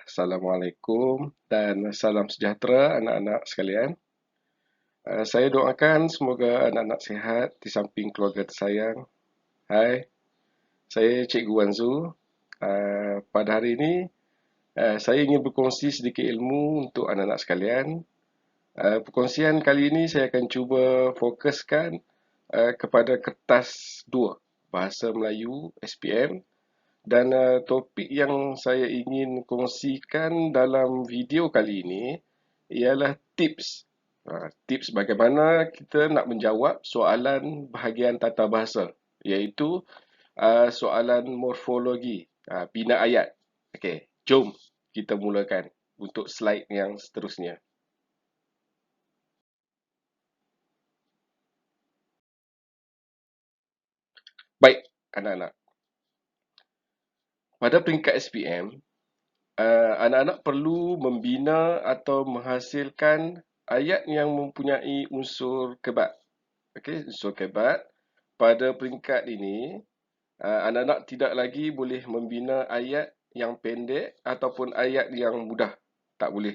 Assalamualaikum dan salam sejahtera anak-anak sekalian. Saya doakan semoga anak-anak sihat di samping keluarga tersayang. Hai, saya Cikgu Wanzu. Pada hari ini, saya ingin berkongsi sedikit ilmu untuk anak-anak sekalian. Perkongsian kali ini saya akan cuba fokuskan kepada kertas 2, Bahasa Melayu SPM. Dan topik yang saya ingin kongsikan dalam video kali ini ialah tips. Tips bagaimana kita nak menjawab soalan bahagian tata bahasa, iaitu soalan morfologi, bina ayat. Okey, jom kita mulakan untuk slide yang seterusnya. Baik, anak-anak. Pada peringkat SPM, anak-anak perlu membina atau menghasilkan ayat yang mempunyai unsur kebat. Okey, unsur kebat. Pada peringkat ini, anak-anak tidak lagi boleh membina ayat yang pendek ataupun ayat yang mudah. Tak boleh.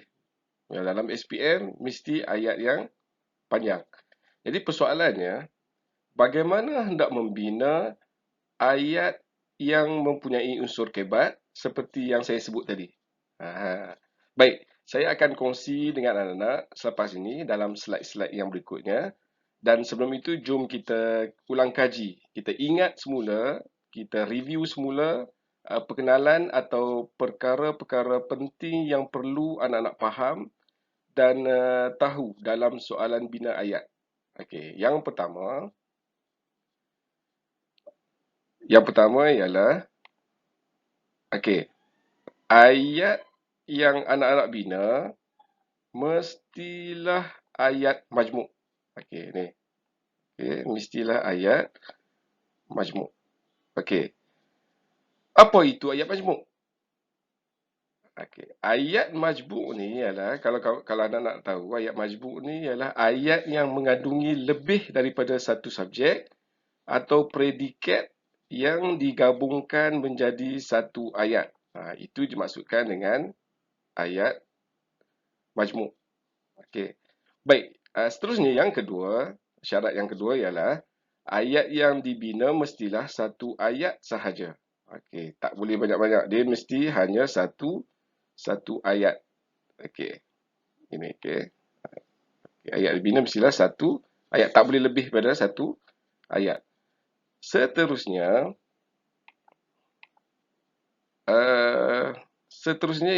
Dalam SPM, mesti ayat yang panjang. Jadi persoalannya, bagaimana hendak membina ayat yang mempunyai unsur kebat seperti yang saya sebut tadi? Baik, saya akan kongsi dengan anak-anak selepas ini dalam slide-slide yang berikutnya. Dan sebelum itu, jom kita ulang kaji. Kita ingat semula, kita review semula perkenalan atau perkara-perkara penting yang perlu anak-anak faham dan tahu dalam soalan bina ayat. Okey, yang pertama ialah okey, ayat yang anak-anak bina mestilah ayat majmuk. Okey, ni. Okey, mestilah ayat majmuk. Okey. Apa itu ayat majmuk? Okey, ayat majmuk ni ialah kalau anda nak tahu, ayat majmuk ni ialah ayat yang mengandungi lebih daripada satu subjek atau predikat yang digabungkan menjadi satu ayat. Itu dimaksudkan dengan ayat majmuk. Okey. Baik, seterusnya yang kedua, syarat yang kedua ialah ayat yang dibina mestilah satu ayat sahaja. Okey, tak boleh banyak-banyak. Dia mesti hanya satu ayat. Okey. Ini okey. Ayat dibina mestilah satu ayat, tak boleh lebih pada satu ayat. Seterusnya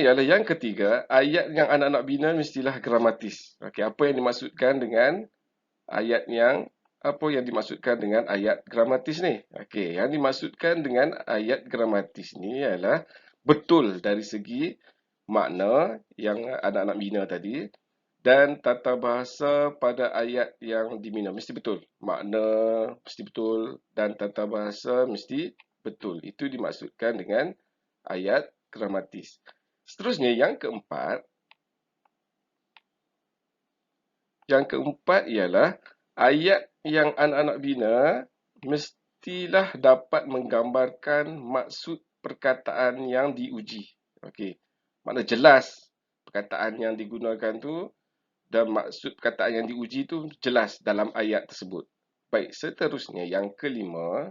ialah yang ketiga, ayat yang anak-anak bina mestilah gramatis. Okey, apa yang dimaksudkan dengan ayat yang gramatis ni? Okey, yang dimaksudkan dengan ayat gramatis ni ialah betul dari segi makna yang anak-anak bina tadi dan tata bahasa pada ayat yang dibina mesti betul. Makna mesti betul dan tata bahasa mesti betul. Itu dimaksudkan dengan ayat gramatis. Seterusnya yang keempat ialah ayat yang anak-anak bina mestilah dapat menggambarkan maksud perkataan yang diuji. Okey. Makna jelas perkataan yang digunakan tu dan maksud perkataan yang diuji tu jelas dalam ayat tersebut. Baik, seterusnya yang kelima.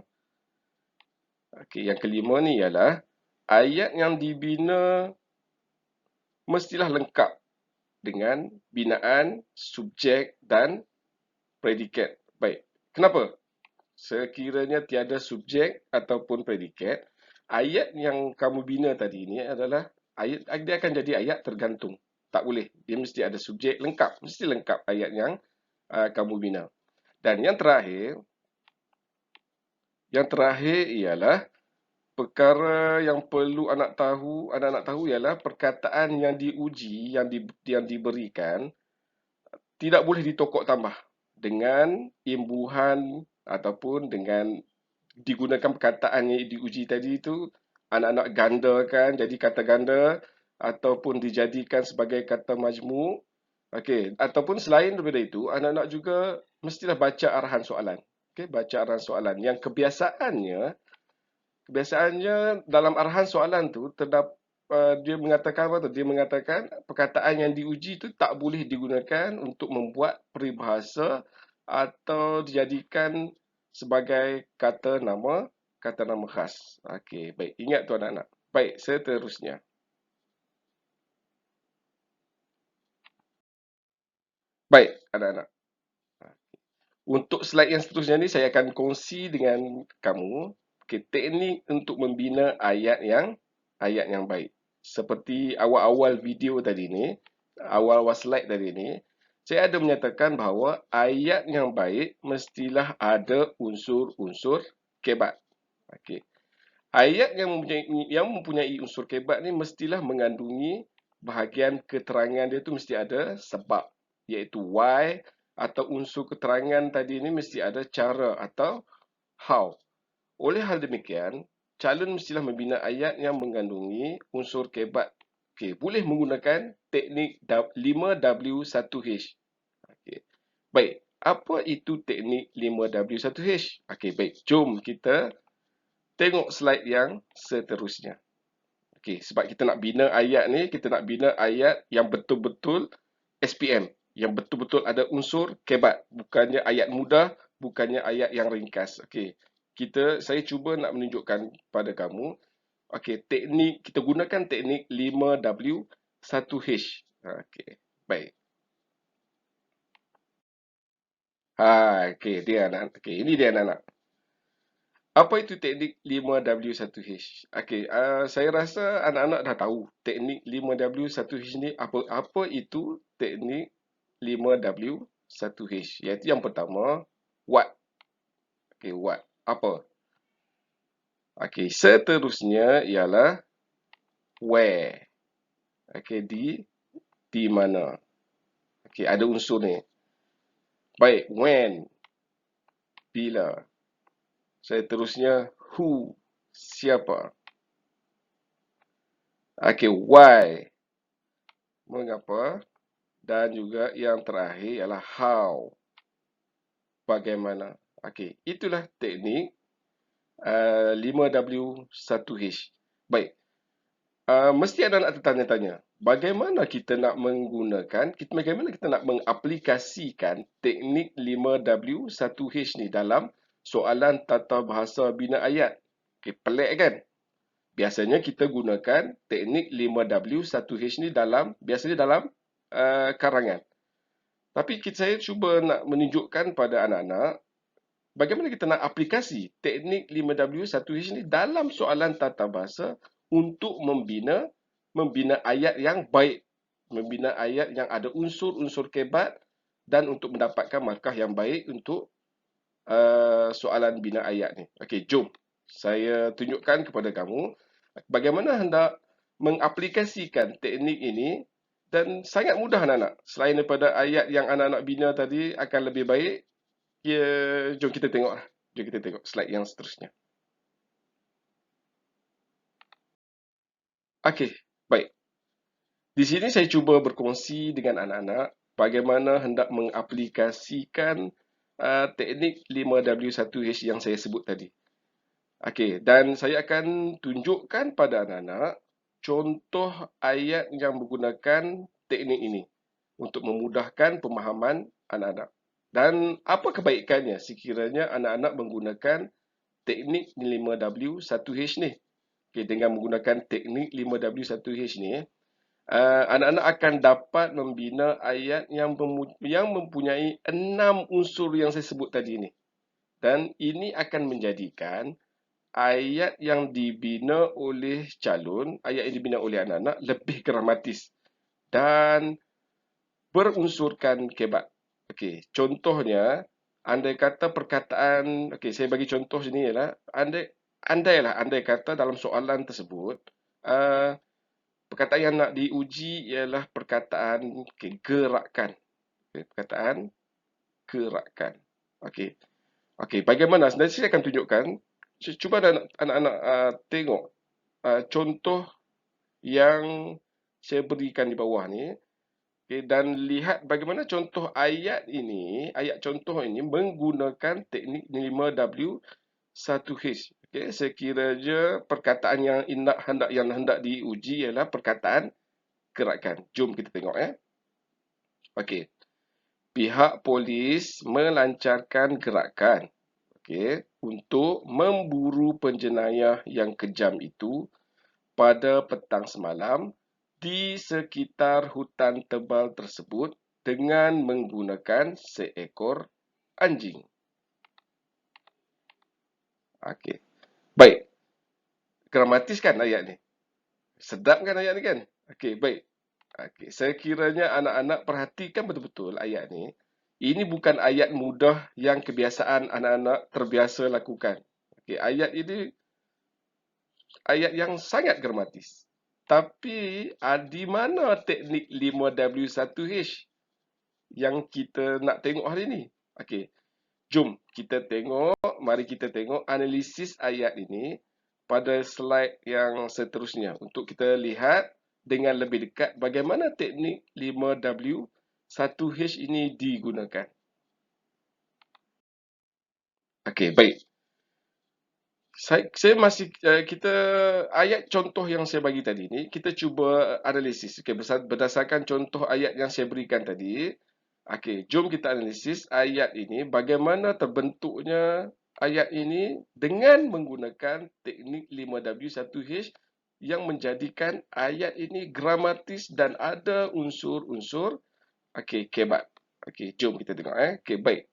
Okey, yang kelima ni ialah ayat yang dibina mestilah lengkap dengan binaan subjek dan predikat. Baik, kenapa? Sekiranya tiada subjek ataupun predikat, ayat yang kamu bina tadi ini adalah ayat, dia akan jadi ayat tergantung. Tak boleh. Dia mesti ada subjek lengkap. Mesti lengkap ayat yang kamu bina. Dan yang terakhir ialah perkara yang perlu anak-anak tahu ialah perkataan yang diuji, yang diberikan tidak boleh ditokok tambah dengan imbuhan ataupun dengan digunakan perkataan yang diuji tadi itu, anak-anak gandakan jadi kata ganda ataupun dijadikan sebagai kata majmuk. Okey, ataupun selain daripada itu, anak-anak juga mestilah baca arahan soalan. Okey, baca arahan soalan yang kebiasaannya dalam arahan soalan tu dia mengatakan apa tu? Dia mengatakan perkataan yang diuji itu tak boleh digunakan untuk membuat peribahasa atau dijadikan sebagai kata nama khas. Okey, baik. Ingat tu anak-anak. Baik, seterusnya. Baik, anak-anak. Untuk slide yang seterusnya ni saya akan kongsi dengan kamu teknik untuk membina ayat yang baik. Seperti awal-awal video tadi ni, awal-awal slide tadi ni, saya ada menyatakan bahawa ayat yang baik mestilah ada unsur-unsur kebat. Okey. Ayat yang mempunyai unsur kebat ni mestilah mengandungi bahagian keterangan dia tu mesti ada sebab, iaitu why, atau unsur keterangan tadi ni mesti ada cara atau how. Oleh hal demikian, calon mestilah membina ayat yang mengandungi unsur kebat. Okey, boleh menggunakan teknik 5W1H. Okey. Baik, apa itu teknik 5W1H? Okey, baik. Jom kita tengok slide yang seterusnya. Okey, sebab kita nak bina ayat ni, kita nak bina ayat yang betul-betul SPM, yang betul-betul ada unsur kebat, bukannya ayat mudah, bukannya ayat yang ringkas. Okey. Saya cuba nak menunjukkan pada kamu, okey, kita gunakan teknik 5W1H. Okey. Baik. Okey, ini dia anak-anak. Apa itu teknik 5W1H? Okey, saya rasa anak-anak dah tahu teknik 5W1H ni apa. Apa itu teknik 5W1H? Iaitu yang pertama, what. Okey, what. Apa? Okey, seterusnya ialah where. Okey, di mana. Okey, ada unsur ni. Baik, when. Bila. Seterusnya, who. Siapa. Okey, why. Mengapa. Dan juga yang terakhir ialah how. Bagaimana. Okey, itulah teknik 5W1H. Baik. Mesti ada nak tertanya-tanya. Bagaimana kita nak mengaplikasikan teknik 5W1H ni dalam soalan tata bahasa bina ayat? Okey, pelik kan? Biasanya kita gunakan teknik 5W1H ni biasanya dalam karangan. Tapi saya cuba nak menunjukkan pada anak-anak bagaimana kita nak aplikasi teknik 5W1H ni dalam soalan tata bahasa untuk membina ayat yang baik, membina ayat yang ada unsur-unsur kebat dan untuk mendapatkan markah yang baik untuk soalan bina ayat ni. Okey, jom saya tunjukkan kepada kamu bagaimana hendak mengaplikasikan teknik ini. Dan sangat mudah anak-anak. Selain daripada ayat yang anak-anak bina tadi akan lebih baik, jom kita tengok. Jom kita tengok slide yang seterusnya. Okey, baik. Di sini saya cuba berkongsi dengan anak-anak bagaimana hendak mengaplikasikan teknik 5W1H yang saya sebut tadi. Okey, dan saya akan tunjukkan pada anak-anak contoh ayat yang menggunakan teknik ini untuk memudahkan pemahaman anak-anak. Dan apa kebaikannya sekiranya anak-anak menggunakan teknik 5W1H ni? Okay, dengan menggunakan teknik 5W1H ni, anak-anak akan dapat membina ayat yang mempunyai 6 unsur yang saya sebut tadi ni. Dan ini akan menjadikan ayat yang dibina oleh calon, ayat yang dibina oleh anak-anak lebih gramatis dan berunsurkan kebat. Okey, contohnya, andai kata perkataan, okey, saya bagi contoh sini ialah, andai kata dalam soalan tersebut, perkataan yang nak diuji ialah perkataan gerakan. Okay, perkataan gerakan. Okey. Okey, bagaimana? Nanti saya akan tunjukkan. Cuba anak-anak tengok contoh yang saya berikan di bawah ni. Okay, dan lihat bagaimana contoh ayat contoh ini menggunakan teknik 5W1H. Okey, sekiranya perkataan yang hendak diuji ialah perkataan gerakan. Jom kita tengok Okey. Pihak polis melancarkan gerakan untuk memburu penjenayah yang kejam itu pada petang semalam di sekitar hutan tebal tersebut dengan menggunakan seekor anjing. Okey. Baik. Gramatis kan ayat ni? Sedap kan ayat ni kan? Okey, baik. Okey, sekiranya anak-anak perhatikan betul-betul ayat ni, ini bukan ayat mudah yang kebiasaan anak-anak terbiasa lakukan. Okey, ayat ini ayat yang sangat gramatis. Tapi di mana teknik 5W1H yang kita nak tengok hari ni? Okey, jom kita tengok, mari kita tengok analisis ayat ini pada slide yang seterusnya untuk kita lihat dengan lebih dekat bagaimana teknik 5W1H ini digunakan. Okey, baik. Saya masih kita ayat contoh yang saya bagi tadi ni kita cuba analisis. Okey, berdasarkan contoh ayat yang saya berikan tadi. Okey, jom kita analisis ayat ini bagaimana terbentuknya ayat ini dengan menggunakan teknik 5W1H yang menjadikan ayat ini gramatis dan ada unsur-unsur kebat. Okey, jom kita tengok Okey, baik.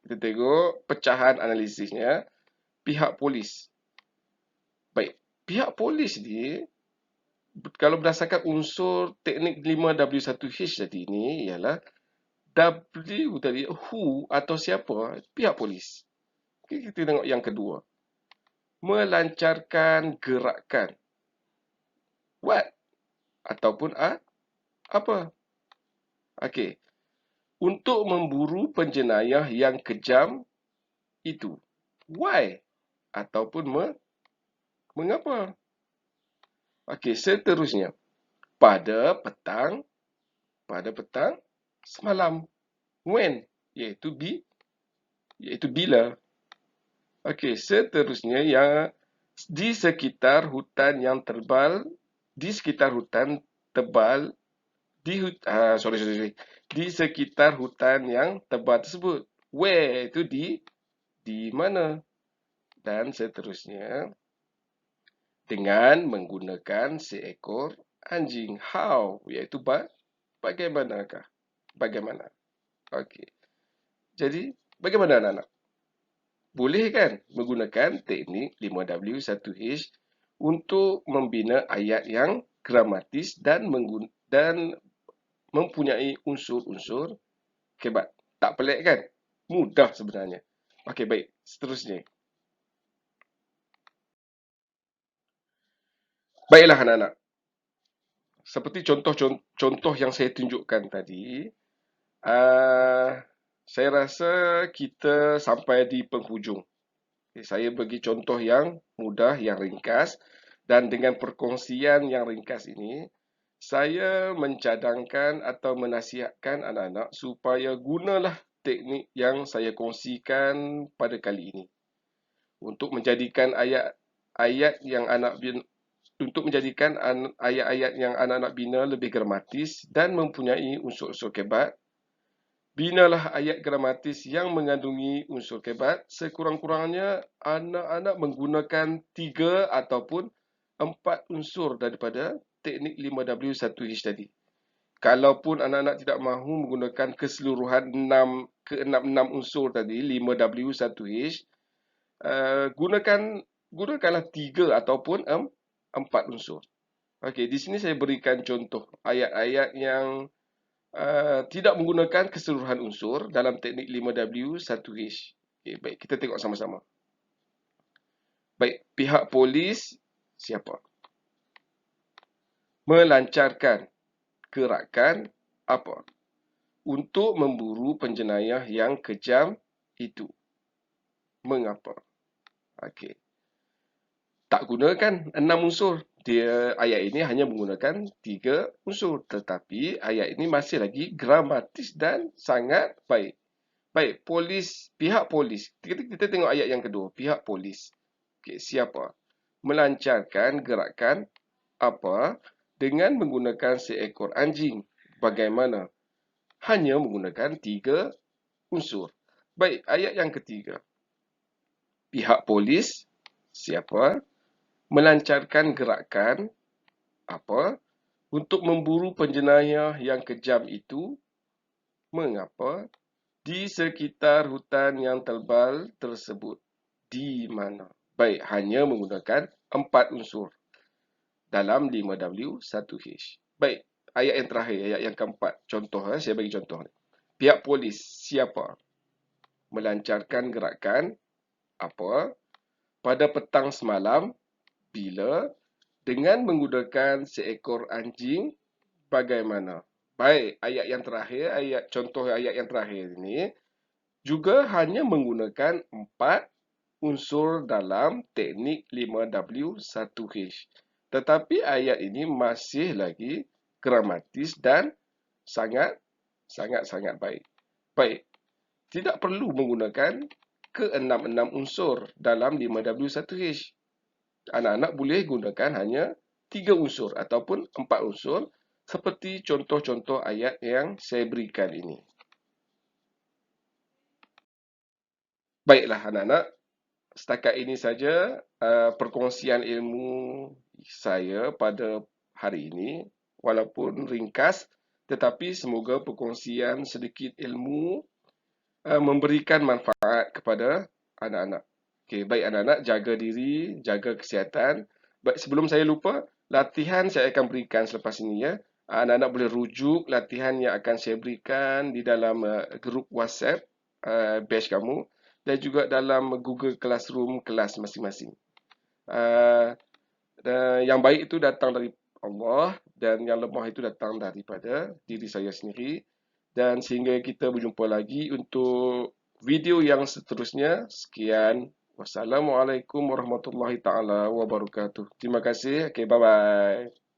Kita tengok pecahan analisisnya. Pihak polis. Baik, pihak polis ni kalau berdasarkan unsur teknik 5W1H tadi ni ialah W tadi who atau siapa? Pihak polis. Okay, kita tengok yang kedua. Melancarkan gerakan. What? Ataupun apa? Okey. Untuk memburu penjenayah yang kejam itu. Why? Ataupun mengapa? Okey, seterusnya. Pada petang semalam. When? Iaitu bila. Okey, seterusnya yang di sekitar hutan yang tebal, di sekitar hutan tebal, di sekitar hutan yang tebal tersebut. Where? Itu di mana? Dan seterusnya dengan menggunakan seekor anjing. How? Iaitu bagaimanakah? Bagaimana? Okey. Jadi, bagaimana anak-anak? Boleh kan menggunakan teknik 5W1H untuk membina ayat yang gramatis dan mempunyai unsur-unsur kebat. Tak pelik kan? Mudah sebenarnya. Okey, baik. Seterusnya. Baiklah anak-anak. Seperti contoh yang saya tunjukkan tadi, saya rasa kita sampai di penghujung. Saya bagi contoh yang mudah, yang ringkas, dan dengan perkongsian yang ringkas ini, saya mencadangkan atau menasihatkan anak-anak supaya gunalah teknik yang saya kongsikan pada kali ini untuk menjadikan ayat-ayat yang ayat-ayat yang anak-anak bina lebih gramatis dan mempunyai unsur-unsur kebat. Binalah ayat gramatis yang mengandungi unsur kebat. Sekurang-kurangnya anak-anak menggunakan 3 ataupun 4 unsur daripada teknik 5W1H tadi. Kalaupun anak-anak tidak mahu menggunakan keseluruhan 6 unsur tadi 5W1H, gunakanlah 3 ataupun 4 unsur. Okey, di sini saya berikan contoh ayat-ayat yang tidak menggunakan keseluruhan unsur dalam teknik 5W1H. Okay, baik, kita tengok sama-sama. Baik, pihak polis siapa? Melancarkan gerakan apa? Untuk memburu penjenayah yang kejam itu. Mengapa? Okey. Tak gunakan 6 unsur. Ayat ini hanya menggunakan 3 unsur. Tetapi ayat ini masih lagi gramatis dan sangat baik. Baik, pihak polis. Kita tengok ayat yang kedua. Pihak polis. Okay, siapa? Melancarkan gerakan apa dengan menggunakan seekor anjing. Bagaimana? Hanya menggunakan 3 unsur. Baik, ayat yang ketiga. Pihak polis, siapa? Melancarkan gerakan apa untuk memburu penjenayah yang kejam itu. Mengapa? Di sekitar hutan yang tebal tersebut. Di mana? Baik, hanya menggunakan 4 unsur dalam 5W1H. Baik, ayat yang terakhir, ayat yang keempat. Contoh, saya bagi contoh. Pihak polis, siapa? Melancarkan gerakan apa pada petang semalam bila dengan menggunakan seekor anjing. Bagaimana? Baik, ayat yang terakhir, contoh ayat yang terakhir ini juga hanya menggunakan 4 unsur dalam teknik 5W1H. Tetapi ayat ini masih lagi gramatis dan sangat baik. Baik, tidak perlu menggunakan ke-6 unsur dalam 5W1H. Anak-anak boleh gunakan hanya 3 unsur ataupun 4 unsur seperti contoh-contoh ayat yang saya berikan ini. Baiklah anak-anak, setakat ini saja perkongsian ilmu saya pada hari ini. Walaupun ringkas, tetapi semoga perkongsian sedikit ilmu memberikan manfaat kepada anak-anak. Okey, baik anak-anak, jaga diri, jaga kesihatan. Baik, sebelum saya lupa, latihan saya akan berikan selepas ini ya. Anak-anak boleh rujuk latihan yang akan saya berikan di dalam grup WhatsApp batch kamu dan juga dalam Google Classroom kelas masing-masing. Yang baik itu datang dari Allah dan yang lemah itu datang daripada diri saya sendiri. Dan sehingga kita berjumpa lagi untuk video yang seterusnya. Sekian. Wassalamualaikum warahmatullahi taala wabarakatuh. Terima kasih. Okay, bye-bye.